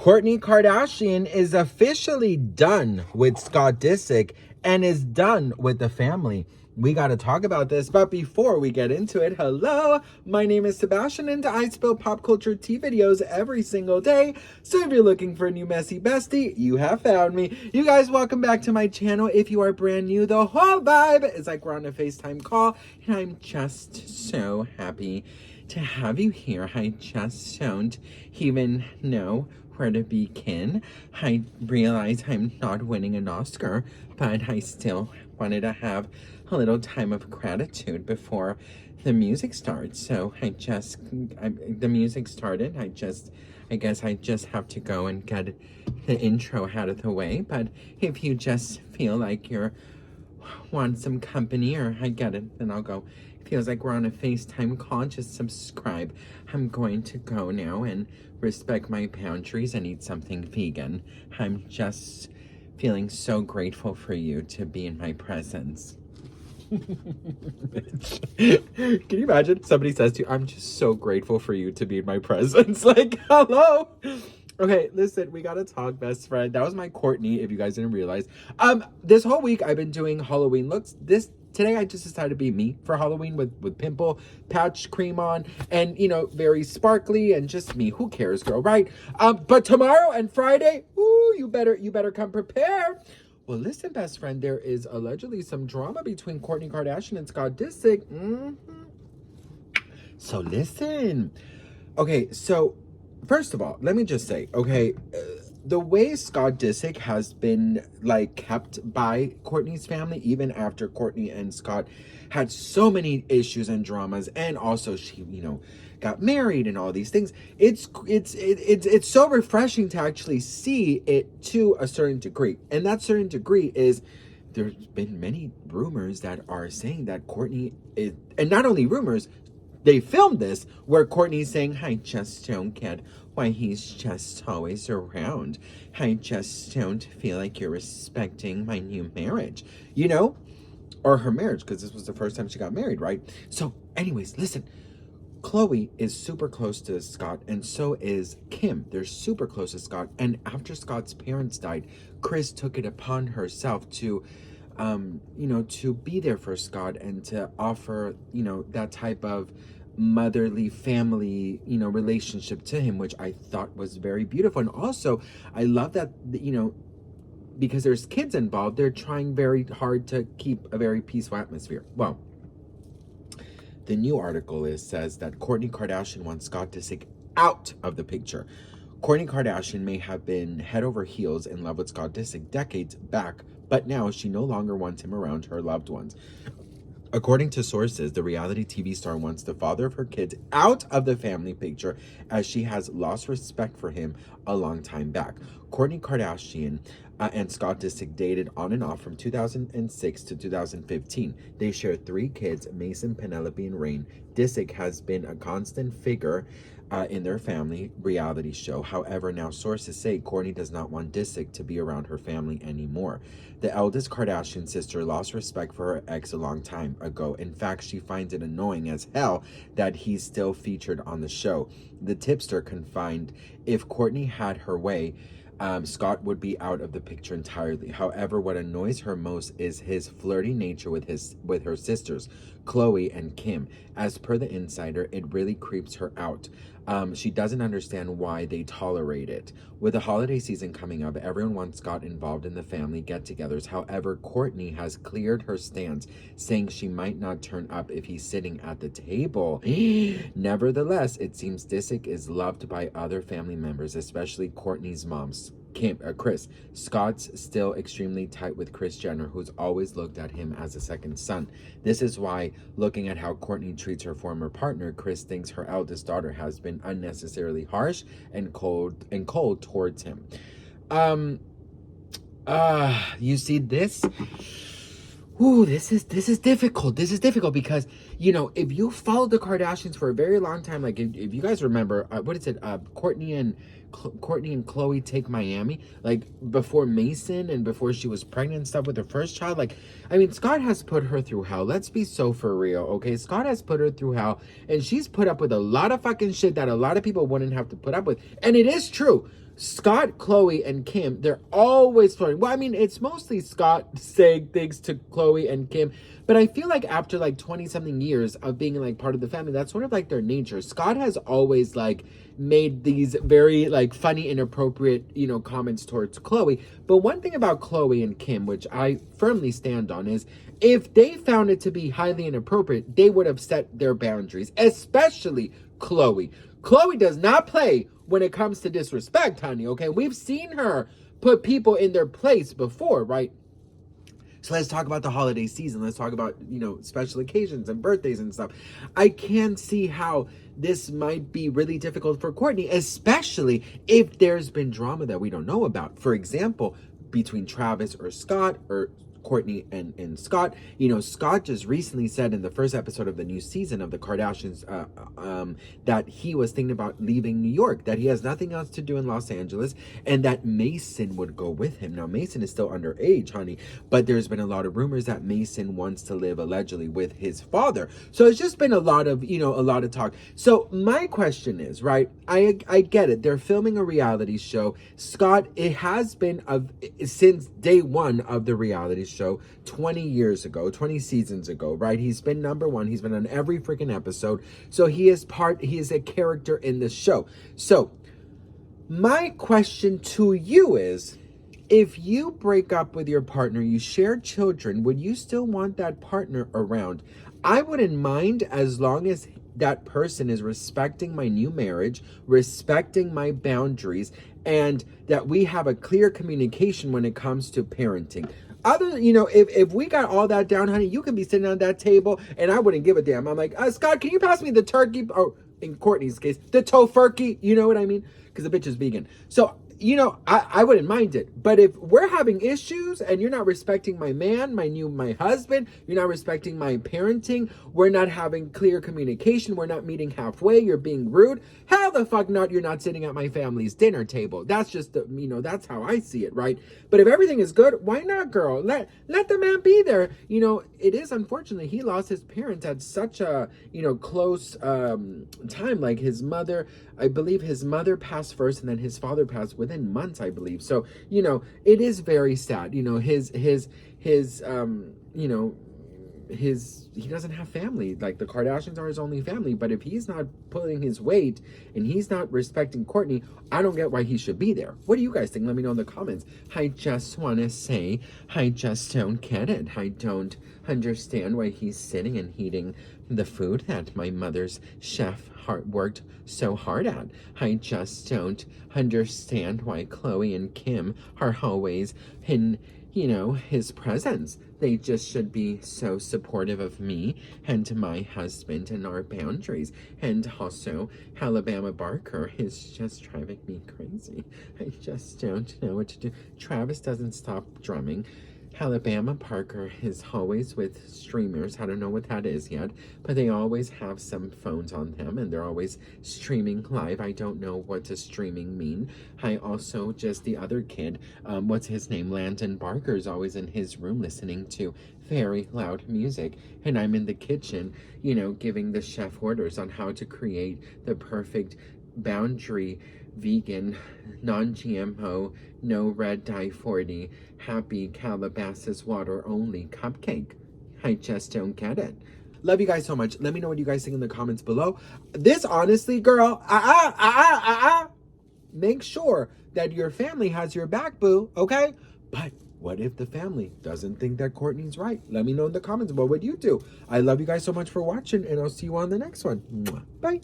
Kourtney Kardashian is officially done with Scott Disick and is done with the family. We got to talk about this, but before we get into it, hello, my name is Sebastian and I spill pop culture tea videos every single day. So if you're looking for a new messy bestie, you have found me. You guys, welcome back to my channel. If you are brand new, the whole vibe is like we're on a FaceTime call and I'm just so happy to have you here. I just don't even know where to begin. I realize I'm not winning an Oscar, but I still wanted to have a little time of gratitude before the music starts. So the music started. I guess I just have to go and get the intro out of the way. But if you just feel like you want some company, or I get it, then I'll go. Feels like we're on a FaceTime call, just subscribe. I'm going to go now and respect my boundaries and eat something vegan. I'm just feeling so grateful for you to be in my presence. Can you imagine somebody says to you, I'm just so grateful for you to be in my presence? Like, hello. Okay, listen, we gotta talk, best friend. That was my Kourtney, if you guys didn't realize. This whole week I've been doing Halloween looks. Today I just decided to be me for Halloween with pimple patch cream on and, you know, very sparkly and just me. Who cares, girl, right? But tomorrow and Friday, ooh, you better come prepared. Well, listen, best friend, there is allegedly some drama between Kourtney Kardashian and Scott Disick. So listen. Okay, so first of all, let me just say, okay, the way Scott Disick has been like kept by Kourtney's family, even after Kourtney and Scott had so many issues and dramas, and also she, you know, got married and all these things. It's so refreshing to actually see it to a certain degree, and that certain degree is there's been many rumors that are saying that Kourtney is, and not only rumors. They filmed this where Kourtney's saying, I just don't get why he's just always around. I just don't feel like you're respecting my new marriage, you know? Or her marriage, because this was the first time she got married, right? So anyways, listen, Khloe is super close to Scott, and so is Kim. They're super close to Scott. And after Scott's parents died, Kris took it upon herself to you know, to be there for Scott and to offer, you know, that type of motherly family, you know, relationship to him, which I thought was very beautiful. And also, I love that, you know, because there's kids involved, they're trying very hard to keep a very peaceful atmosphere. Well, the new article says that Kourtney Kardashian wants Scott Disick out of the picture. Kourtney Kardashian may have been head over heels in love with Scott Disick decades back, but now she no longer wants him around her loved ones. According to sources, the reality TV star wants the father of her kids out of the family picture as she has lost respect for him a long time back. Kourtney Kardashian and Scott Disick dated on and off from 2006 to 2015. They share 3 kids, Mason, Penelope, and Rain. Disick has been a constant figure in their family reality show. However, now sources say Kourtney does not want Disick to be around her family anymore. The eldest Kardashian sister lost respect for her ex a long time ago. In fact, she finds it annoying as hell that he's still featured on the show. The tipster confided if Kourtney had her way, Scott would be out of the picture entirely. However, what annoys her most is his flirty nature with her sisters, Khloe and Kim. As per the insider, it really creeps her out. She doesn't understand why they tolerate it. With the holiday season coming up, everyone wants Scott involved in the family get-togethers. However, Kourtney has cleared her stance, saying she might not turn up if he's sitting at the table. Nevertheless, it seems Disick is loved by other family members, especially Kourtney's mom, Kris. Scott's still extremely tight with Kris Jenner, who's always looked at him as a second son. This is why, looking at how Kourtney treats her former partner, Kris thinks her eldest daughter has been unnecessarily harsh and cold towards him. You see this? Ooh, this is difficult. This is difficult because, you know, if you followed the Kardashians for a very long time, like if you guys remember, what is it? Kourtney and Khloe Take Miami, like before Mason and before she was pregnant and stuff with her first child. Like, I mean, Scott has put her through hell. Let's be so for real, okay? Scott has put her through hell, and she's put up with a lot of fucking shit that a lot of people wouldn't have to put up with. And it is true. Scott, Chloe, and Kim, they're always flirting. Well, I mean, it's mostly Scott saying things to Chloe and Kim, but I feel like after like 20 something years of being like part of the family, that's sort of like their nature. Scott has always like made these very like funny, inappropriate, comments towards Chloe. But one thing about Chloe and Kim, which I firmly stand on, is if they found it to be highly inappropriate, they would have set their boundaries, especially Chloe. Chloe does not play when it comes to disrespect, honey, okay? We've seen her put people in their place before, right? So let's talk about the holiday season. Let's talk about, special occasions and birthdays and stuff. I can see how this might be really difficult for Kourtney, especially if there's been drama that we don't know about. For example, between Travis or Scott, or Kourtney and Scott. Scott just recently said in the first episode of the new season of the Kardashians that he was thinking about leaving New York, that he has nothing else to do in Los Angeles, and that Mason would go with him. Now, Mason is still underage, honey, but there's been a lot of rumors that Mason wants to live allegedly with his father. So it's just been a lot of talk. So my question is, right, I get it. They're filming a reality show. Scott, it has been since day one of the reality show 20 years ago, 20 seasons ago, right? He's been number one. He's been on every freaking episode. So he is a character in the show. So my question to you is, if you break up with your partner, you share children, would you still want that partner around? I wouldn't mind, as long as that person is respecting my new marriage, respecting my boundaries, and that we have a clear communication when it comes to parenting. If we got all that down, honey, you can be sitting on that table and I wouldn't give a damn. I'm like, Scott, can you pass me the turkey? Oh, in Kourtney's case, the tofurkey, you know what I mean? Because the bitch is vegan. So, I wouldn't mind it. But if we're having issues and you're not respecting my man, my husband, you're not respecting my parenting, we're not having clear communication, we're not meeting halfway, you're being rude, how the fuck not, you're not sitting at my family's dinner table. That's just, that's how I see it, right? But if everything is good, why not, girl? Let the man be there. It is unfortunately, he lost his parents at such a, close time. Like his mother, I believe his mother passed first and then his father passed within months, I believe. So, it is very sad. He doesn't have family. Like the Kardashians are his only family, but if he's not pulling his weight and he's not respecting Kourtney, I don't get why he should be there. What do you guys think? Let me know in the comments. I just want to say, I just don't get it. I don't understand why he's sitting and eating the food that my mother's chef worked so hard at. I just don't understand why Chloe and Kim are always in his presence. They just should be so supportive of me and my husband and our boundaries. And also, Alabama Barker is just driving me crazy. I just don't know what to do. Travis doesn't stop drumming. Alabama Parker is always with streamers. I don't know what that is yet, but they always have some phones on them and they're always streaming live. I don't know what does streaming mean. I also, just the other kid, what's his name? Landon Barker is always in his room listening to very loud music. And I'm in the kitchen, giving the chef orders on how to create the perfect boundary vegan, non-GMO, no red dye 40, happy Calabasas water only cupcake. I just don't get it. Love you guys so much. Let me know what you guys think in the comments below. This honestly, girl, make sure that your family has your back, boo, okay? But what if the family doesn't think that Kourtney's right? Let me know in the comments. What would you do? I love you guys so much for watching, and I'll see you on the next one. Bye.